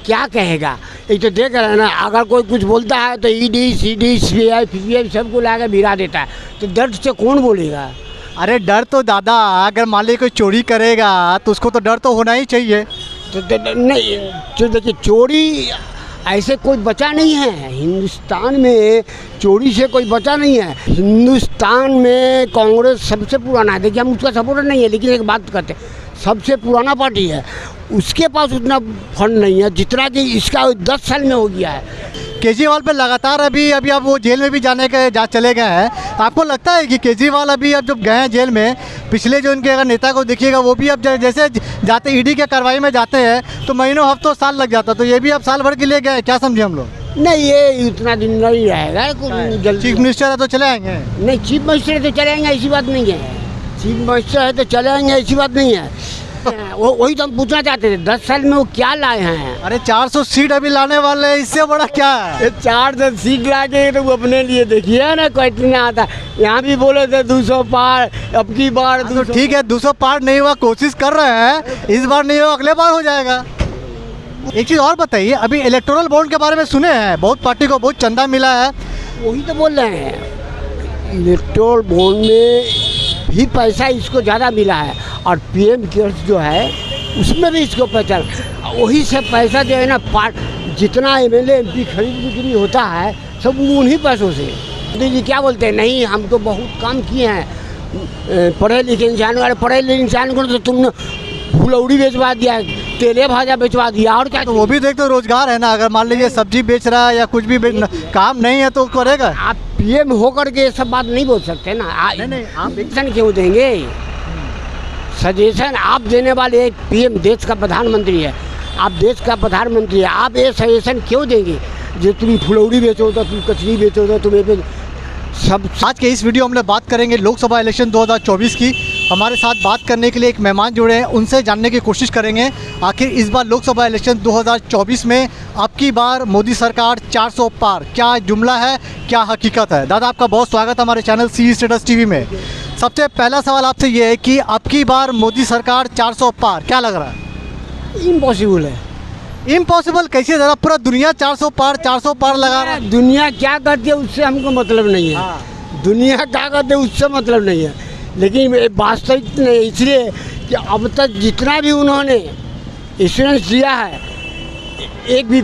क्या कहेगा। एक तो देख रहे हैं ना, अगर कोई कुछ बोलता है तो ईडी सीडी सीबीआई पीसीआई सबको लाकर भिड़ा देता है, तो डर से कौन बोलेगा। अरे डर तो दादा, अगर मान लीजिए कोई चोरी करेगा तो उसको तो डर तो होना ही चाहिए। तो नहीं, तो देखिए चोरी ऐसे कोई बचा नहीं है हिंदुस्तान में, चोरी से कोई बचा नहीं है हिंदुस्तान में। कांग्रेस सबसे पुराना है, देखिए हम उसका सपोर्टर नहीं है, लेकिन एक बात कहते हैं सबसे पुराना पार्टी है, उसके पास उतना फंड नहीं है जितना कि इसका 10 साल में हो गया है। केजरीवाल पे लगातार अभी अब वो जेल में भी जा चले गए हैं। आपको लगता है कि केजरीवाल अभी अब जब गए हैं जेल में, पिछले जो इनके अगर नेता को देखिएगा वो भी अब जैसे जाते ईडी के कार्रवाई में जाते हैं तो महीनों हफ्तों साल लग जाता, तो ये भी अब साल भर के लिए गए, क्या समझे हम लोग। नहीं, ये इतना दिन नहीं रहेगा, चीफ मिनिस्टर है तो चले आएंगे। नहीं, चीफ मिनिस्टर है तो चले आएंगे ऐसी बात नहीं है, चीफ मिनिस्टर है तो चले आएंगे ऐसी बात नहीं है। वही तो हम पूछना चाहते थे, 10 साल में वो क्या लाए हैं। अरे 400 सीट अभी लाने वाले हैं, इससे बड़ा क्या है। 400 सीट ला के तो वो अपने लिए देखिए ना कितना आता है। यहाँ भी बोले थे 200 पार, अब की बार तो ठीक है 200 पार नहीं हुआ, कोशिश कर रहे हैं, इस बार नहीं हुआ अगले बार हो जाएगा। एक चीज़ और बताइए, अभी इलेक्टोरल बॉन्ड के बारे में सुने हैं, बहुत पार्टी को बहुत चंदा मिला है। वही तो बोल रहे हैं, इलेक्टोरल बॉन्ड में भी पैसा इसको ज़्यादा मिला है, और पीएम केयर्स जो है उसमें भी इसको पहचान, वही से पैसा जो है ना जितना एमएलए एमपी खरीद बिक्री होता है सब उन्हीं पैसों से। मोदी जी क्या बोलते हैं, नहीं हम तो बहुत काम किए हैं, पढ़े लिखे इंसान वाले पढ़े लिखे इंसान को तो तुमने फुलौड़ी बेचवा दिया, तेले भाजा बेचवा दिया, और क्या। तो वो भी देख तो रोजगार है ना, अगर मान लीजिए सब्जी बेच रहा है या कुछ भी काम नहीं है तो करेगा। आप पीएम होकर के ये सब बात नहीं बोल सकते ना। नहीं आप सजेशन क्यों देंगे, सजेशन आप देने वाले एक पीएम देश का प्रधानमंत्री है, आप देश का प्रधानमंत्री है, आप ये सजेशन क्यों देंगे जो तुम फुलौड़ी बेचो तो तुम कचरी बेचो तो तुम्हें सब। आज के इस वीडियो हमने बात करेंगे लोकसभा इलेक्शन 2024 की। हमारे साथ बात करने के लिए एक मेहमान जुड़े हैं, उनसे जानने की कोशिश करेंगे आखिर इस बार लोकसभा इलेक्शन 2024 में अब की बार मोदी सरकार 400 पार, क्या जुमला है क्या हकीकत है। दादा आपका बहुत स्वागत हमारे चैनल सी स्टेटस टीवी में। सबसे पहला सवाल आपसे ये है कि अब की बार मोदी सरकार 400 पार, क्या लग रहा है। इम्पॉसिबल है। इम्पॉसिबल कैसे, ज़रा पूरा दुनिया 400 पार लगा रहा है। दुनिया क्या करती है उससे हमको मतलब नहीं है, दुनिया क्या करती है उससे मतलब नहीं है, लेकिन वास्तविक नहीं, इसलिए कि अब तक जितना भी उन्होंने इंश्योरेंस दिया है एक भी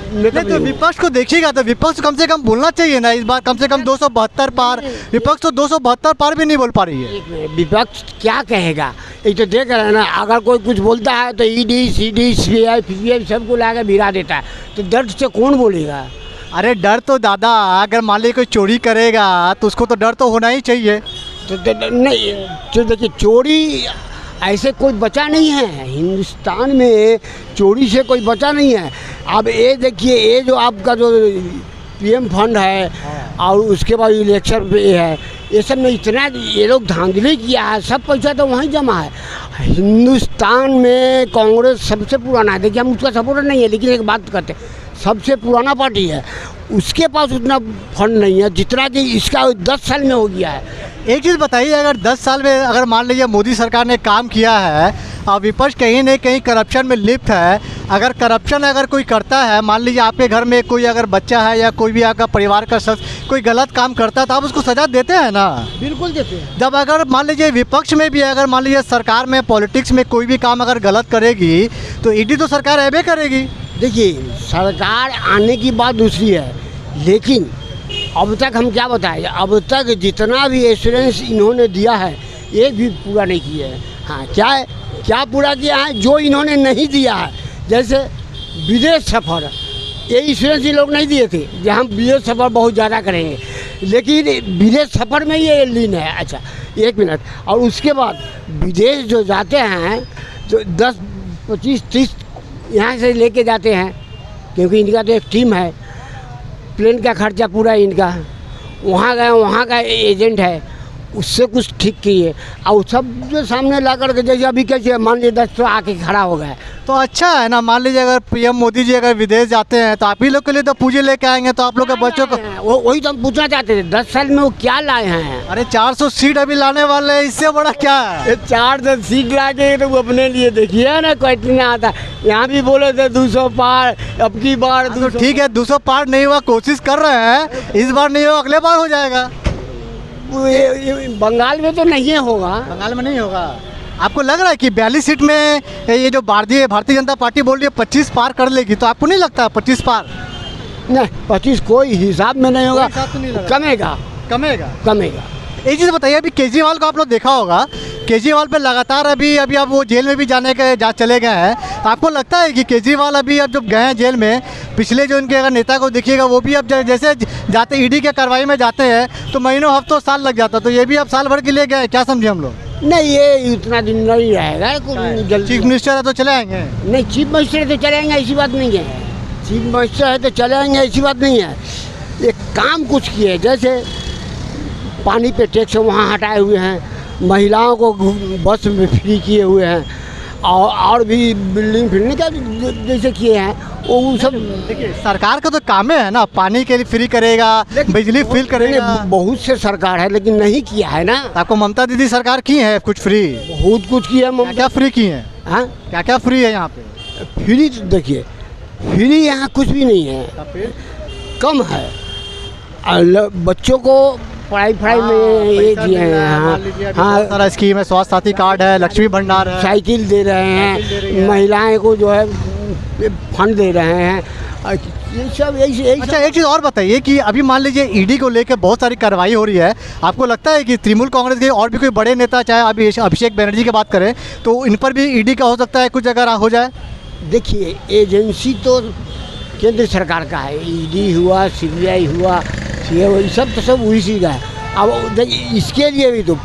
तो विपक्ष को देखिएगा तो विपक्ष कम से कम बोलना चाहिए ना, इस बार कम से कम 272 पार, विपक्ष तो 272 पार भी नहीं बोल पा रही है। विपक्ष क्या कहेगा। एक तो देख रहे हैं ना, अगर कोई कुछ बोलता है तो ईडी सीडी सीबीआई पीसीआई सबको लाकर भिड़ा देता है, तो डर से कौन बोलेगा। अरे डर तो दादा, अगर मान लीजिए कोई चोरी करेगा तो उसको तो डर तो होना ही चाहिए। तो नहीं, तो देखिए चोरी ऐसे कोई बचा नहीं है हिंदुस्तान में, चोरी से कोई बचा नहीं है। अब ये देखिए, ये जो आपका जो पीएम फंड है और उसके बाद इलेक्शन पे है, ये सब में इतना ये लोग धांधली किया है, सब पैसा तो वहीं जमा है। हिंदुस्तान में कांग्रेस सबसे पुराना है, देखिए हम उसका सपोर्टर नहीं है, लेकिन एक बात कहते हैं सबसे पुराना पार्टी है, उसके पास उतना फंड नहीं है जितना कि इसका 10 साल में हो गया है। एक चीज़ बताइए, अगर 10 साल में अगर मान लीजिए मोदी सरकार ने काम किया है और विपक्ष कहीं न कहीं करप्शन में लिप्त है, अगर करप्शन अगर कोई करता है, मान लीजिए आपके घर में कोई अगर बच्चा है या कोई भी आपका परिवार का शख्स कोई गलत काम करता है तो आप उसको सज़ा देते हैं ना। बिल्कुल देते हैं। जब अगर मान लीजिए विपक्ष में भी अगर मान लीजिए सरकार में पॉलिटिक्स में कोई भी काम अगर गलत करेगी तो ईडी तो सरकार ऐबे करेगी। देखिए सरकार आने की बात दूसरी है, लेकिन अब तक हम क्या बताएं, अब तक जितना भी इंश्योरेंस इन्होंने दिया है एक भी पूरा नहीं किया है। हाँ क्या है, क्या पूरा किया है जो इन्होंने नहीं दिया है, जैसे विदेश सफ़र, ये इंश्योरेंस ये लोग नहीं दिए थे कि हम विदेश सफ़र बहुत ज़्यादा करेंगे, लेकिन विदेश सफ़र में ये लीन है। अच्छा एक मिनट, और उसके बाद विदेश जो जाते हैं तो 10, 25, 30 यहाँ से लेके जाते हैं, क्योंकि इनका तो एक टीम है, प्लेन का खर्चा पूरा इनका, वहाँ गए वहाँ का एजेंट है, उससे कुछ ठीक किए और सब जो सामने ला करके जैसे अभी कैसे मान लीजिए 10 तो आके खड़ा हो गया। तो अच्छा है ना, मान लीजिए अगर पीएम मोदी जी अगर विदेश जाते हैं तो आप ही लोग के लिए तो पूंजी लेके आएंगे, तो आप लोग के बच्चों को। वही तो हम पूछना चाहते थे 10 साल में वो क्या लाए हैं। अरे 400 सीट अभी लाने वाले हैं, इससे बड़ा क्या है। 400 सीट ला के तो वो अपने लिए देखिए ना कितना आता। यहाँ भी बोले थे 200 पार, अब की बार तो ठीक है 200 पार नहीं हुआ, कोशिश कर रहे हैं, इस बार नहीं हुआ अगले बार हो जाएगा। बंगाल में तो नहीं होगा। बंगाल में नहीं होगा। आपको लग रहा है कि 42 सीट में ये जो भारतीय जनता पार्टी बोल रही है 25 पार कर लेगी, तो आपको नहीं लगता 25 पार? नहीं 25 कोई हिसाब में नहीं होगा, हिसाब तो नहीं लग रहा। कमेगा कमेगा। कमेगा। एक चीज़ बताइए, अभी केजरीवाल को आप लोग देखा होगा, केजरीवाल पे लगातार अभी आप वो जेल में भी चले गए हैं। आपको लगता है कि केजरीवाल अभी अब जब गए हैं जेल में, पिछले जो इनके अगर नेता को देखिएगा वो भी अब जैसे जाते ईडी के कार्रवाई में जाते हैं तो महीनों हफ्तों साल लग जाता, तो ये भी अब साल भर के लिए गए, क्या समझे हम लोग? नहीं ये इतना दिन नहीं रहेगा, जल्दी। चीफ मिनिस्टर है तो चले आएंगे? नहीं चीफ मिनिस्टर है तो चले आएंगे ऐसी बात नहीं है। चीफ मिनिस्टर है तो चले आएंगे ऐसी बात नहीं है। ये काम कुछ किए, जैसे पानी पे टैक्स वहाँ हटाए हुए हैं, महिलाओं को बस में फ्री किए हुए हैं, और भी बिल्डिंग फिल्डिंग का जैसे किए हैं वो सब। देखिए सरकार का तो काम है ना, पानी के लिए फ्री करेगा, बिजली फ्री करेगा। बहुत से सरकार है लेकिन नहीं किया है ना। आपको ममता दीदी सरकार की है कुछ फ्री? बहुत कुछ किया है। क्या फ्री की है? हाँ क्या क्या फ्री है यहाँ पे? फ्री तो देखिए, फ्री यहाँ कुछ भी नहीं है, कम है। बच्चों को पढ़ाई में ये दिए हैं। हाँ सारा स्कीम है, स्वास्थ्य साथी कार्ड है, लक्ष्मी भंडार है, साइकिल दे रहे हैं, महिलाएं को जो है फंड दे रहे हैं, ये सब यही। अच्छा एक चीज़ और बताइए कि अभी मान लीजिए ईडी को लेकर बहुत सारी कार्रवाई हो रही है, आपको लगता है कि तृणमूल कांग्रेस के और भी कोई बड़े नेता, चाहे अभी अभिषेक बनर्जी की बात करें, तो इन पर भी ईडी का हो सकता है कुछ अगर हो जाए? देखिए एजेंसी तो केंद्र सरकार का है, ईडी हुआ, सीबीआई हुआ, ये सब तो सब उसी का है। अब देखिए इसके लिए भी तो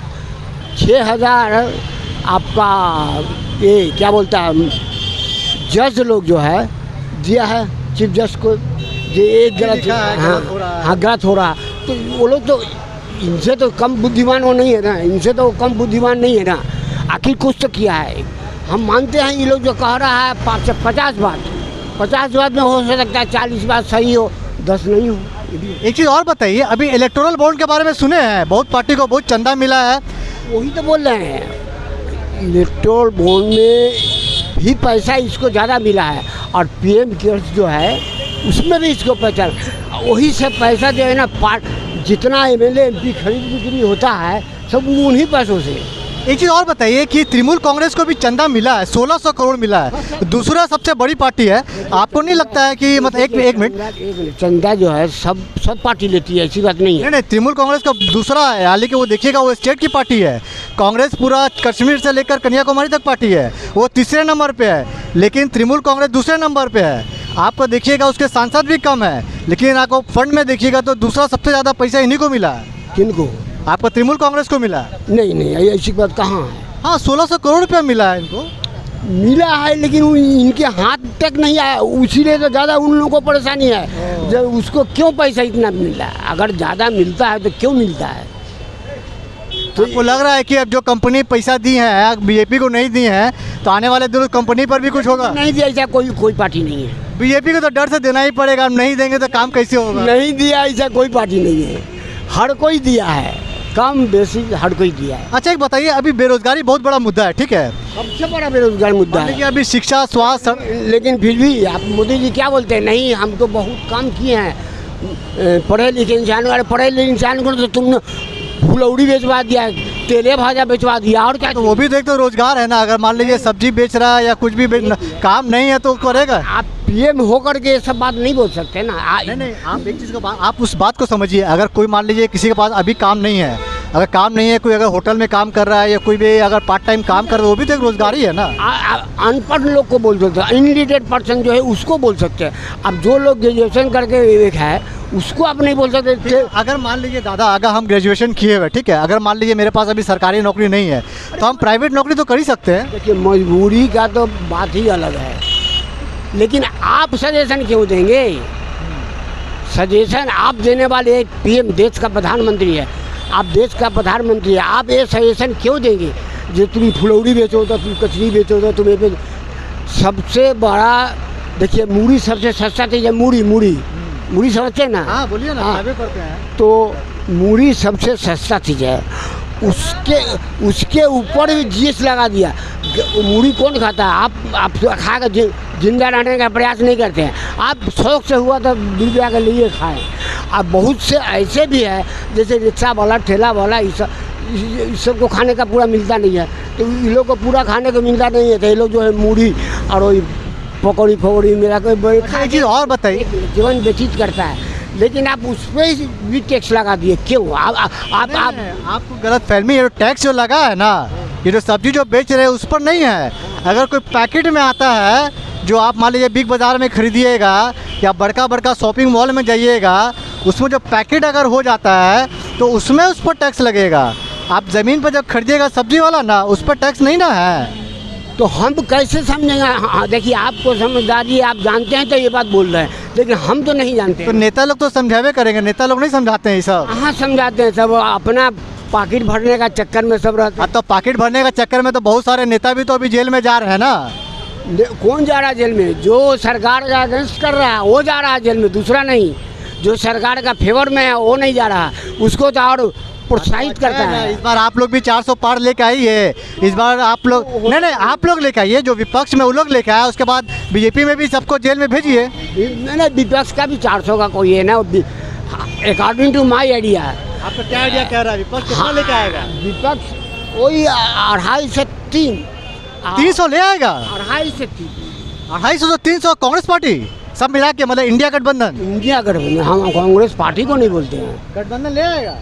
6000 आपका ये क्या बोलता है जज लोग जो है दिया है चीफ जज को, ये एक गलत गलत हो रहा, तो वो लोग तो इनसे तो कम बुद्धिमान वो नहीं है ना, इनसे तो कम बुद्धिमान नहीं है ना। आखिर कुछ तो किया है। हम मानते हैं ये लोग जो कह रहा है 50 बात में हो सकता है 40 बात सही हो, 10 नहीं हो। एक चीज़ और बताइए, अभी इलेक्टोरल बॉन्ड के बारे में सुने हैं, बहुत पार्टी को बहुत चंदा मिला है। वही तो बोल रहे हैं, इलेक्टोरल बॉन्ड में भी पैसा इसको ज़्यादा मिला है, और पीएम केयर्स जो है उसमें भी इसको पैसा, वही से पैसा जो है ना जितना एमएलए एमपी खरीद बिक्री होता है सब उन्हीं पैसों से। एक चीज़ और बताइए कि तृणमूल कांग्रेस को भी चंदा मिला है, 1600 करोड़ मिला है, दूसरा सबसे बड़ी पार्टी है। आपको नहीं लगता है कि मतलब एक मिनट चंदा जो है सब पार्टी लेती है, ऐसी बात नहीं है। नहीं तृणमूल कांग्रेस का दूसरा है, हालांकि वो देखिएगा वो स्टेट की पार्टी है। कांग्रेस पूरा कश्मीर से लेकर कन्याकुमारी तक पार्टी है, वो तीसरे नंबर पे है, लेकिन तृणमूल कांग्रेस दूसरे नंबर पे है। आपको देखिएगा उसके सांसद भी कम है, लेकिन आपको फंड में देखिएगा तो दूसरा सबसे ज़्यादा पैसा इन्हीं को मिला है। किनको? आपको तृणमूल कांग्रेस को मिला? नहीं ऐसी बात कहाँ है। हाँ 1600 करोड़ रुपया मिला है इनको, मिला है, लेकिन इनके हाथ तक नहीं आया, उसीलिए तो ज़्यादा उन लोगों को परेशानी है। जब उसको क्यों पैसा इतना मिल रहा है, अगर ज़्यादा मिलता है तो क्यों मिलता है? तो आपको लग रहा है कि अब जो कंपनी पैसा दी है बीजेपी को नहीं दी है, तो आने वाले दिनों कंपनी पर भी कुछ होगा? नहीं दिया ऐसा कोई पार्टी नहीं है। बीजेपी को तो डर से देना ही पड़ेगा, नहीं देंगे तो काम कैसे होगा? नहीं दिया ऐसा कोई पार्टी नहीं है, हर कोई दिया है, कम बेसी हर कोई दिया है। अच्छा एक बताइए, अभी बेरोजगारी बहुत बड़ा मुद्दा है, ठीक है, सबसे बड़ा बेरोजगार मुद्दा है। अभी शिक्षा स्वास्थ्य, लेकिन फिर भी आप मोदी जी क्या बोलते हैं, नहीं हम तो बहुत काम किए हैं, पढ़े लिखे इंसान को तो तुमने फुलौड़ी बेचवा दिया, तेले भाजा बेचवा दिया, और क्या? तो वो भी देख तो रोजगार है ना, अगर मान लीजिए सब्जी बेच रहा है या कुछ भी काम नहीं है तो करेगा। आप पीएम होकर के सब बात नहीं बोल सकते ना। नहीं आप एक चीज़ को आप उस बात को समझिए, अगर कोई मान लीजिए किसी के पास अभी काम नहीं है, अगर काम नहीं है, कोई अगर होटल में काम कर रहा है या कोई भी अगर पार्ट टाइम काम कर रहा है, वो भी तो एक रोजगार ही है ना। अनपढ़ लोग को बोल सकते हैं, इनएजुकेटेड पर्सन जो है उसको बोल सकते हैं। अब जो लोग ग्रेजुएशन करके एक है उसको आप नहीं बोल सकते। अगर मान लीजिए दादा अगर हम ग्रेजुएशन किए हुए, ठीक है, अगर मान लीजिए मेरे पास अभी सरकारी नौकरी नहीं है तो हम प्राइवेट नौकरी तो कर ही सकते हैं। देखिए मजबूरी का तो बात ही अलग है, लेकिन आप सजेशन क्यों देंगे? सजेशन आप देने वाले एक पीएम देश का प्रधानमंत्री है, आप देश का प्रधानमंत्री है, आप ये सजेशन क्यों देंगे जो तुम फुलौरी बेचो तो तुम कचरी बेचो तो तुम्हें पे सबसे बड़ा देखिए मूढ़ी सबसे सस्ता चीज़ है। मूढ़ी समझते हैं ना? हाँ बोलिए ना, हाँ। खावे पड़ते हैं। तो मूढ़ी सबसे सस्ता चीज़ है, उसके ऊपर भी जीएस लगा दिया। मूढ़ी कौन खाता है? आप खा कर जिंदा रहने का प्रयास नहीं करते हैं, आप शौक से हुआ तो 2 रुपया के लिए खाएं। अब बहुत से ऐसे भी है जैसे रिक्शा वाला, ठेला वाला, इस सबको खाने का पूरा मिलता नहीं है, तो इन लोग को पूरा खाने को मिलता नहीं है, तो ये लोग जो है मूढ़ी और वही पकौड़ी मेरा कोई एक चीज़ और बताइए, जीवन व्यतीत करता है, लेकिन आप उस पर भी टैक्स लगा दिए क्यों? आपको गलत फहमी है। टैक्स जो लगा है ना, ये जो सब्जी जो बेच रहे हैं उस पर नहीं है। अगर कोई पैकेट में आता है जो आप मान लीजिए बिग बाज़ार में खरीदिएगा या बड़का शॉपिंग मॉल में जाइएगा, उसमें जो पैकेट अगर हो जाता है तो उसमें उस पर टैक्स लगेगा। आप ज़मीन पर जब खरीदिएगा सब्जी वाला ना, उस पर टैक्स नहीं ना है। तो हम कैसे समझेंगे? हाँ देखिए, आपको समझदारी, आप जानते हैं तो ये बात बोल रहे हैं, लेकिन हम तो नहीं जानते। तो नेता लोग तो समझावे करेंगे, नेता लोग नहीं समझाते हैं ये सब। हाँ समझाते हैं, सब अपना पाकिट भरने का चक्कर में सब रहते अब तो पाकिट भरने का चक्कर में तो बहुत सारे नेता भी तो अभी जेल में जा रहे हैं ना। कौन जा रहा है जेल में? जो सरकार का अगेंस्ट कर रहा है वो जा रहा है जेल में, दूसरा नहीं। जो सरकार का फेवर में है वो नहीं जा रहा, उसको तो और प्रोत्साहित करता है। इस बार आप लोग भी 400 पार लेके आई है। इस बार आप लोग नहीं आप लोग लेके आइए, जो विपक्ष में वो लोग लेके आए, उसके बाद बीजेपी में भी सबको जेल में भेजिए। नहीं, विपक्ष का भी 400 का कोई है ना, अकॉर्डिंग टू माई आइडिया। आपका क्या आइडिया कह रहा है? विपक्ष कितना लेके आएगा? विपक्ष वही 2.5 से 3 300 ले आएगा। 2.5 से 3 250 से 300 कांग्रेस पार्टी सब मिला के, मतलब इंडिया गठबंधन। इंडिया गठबंधन, हम कांग्रेस पार्टी को नहीं बोलते हैं। गठबंधन ले आएगा।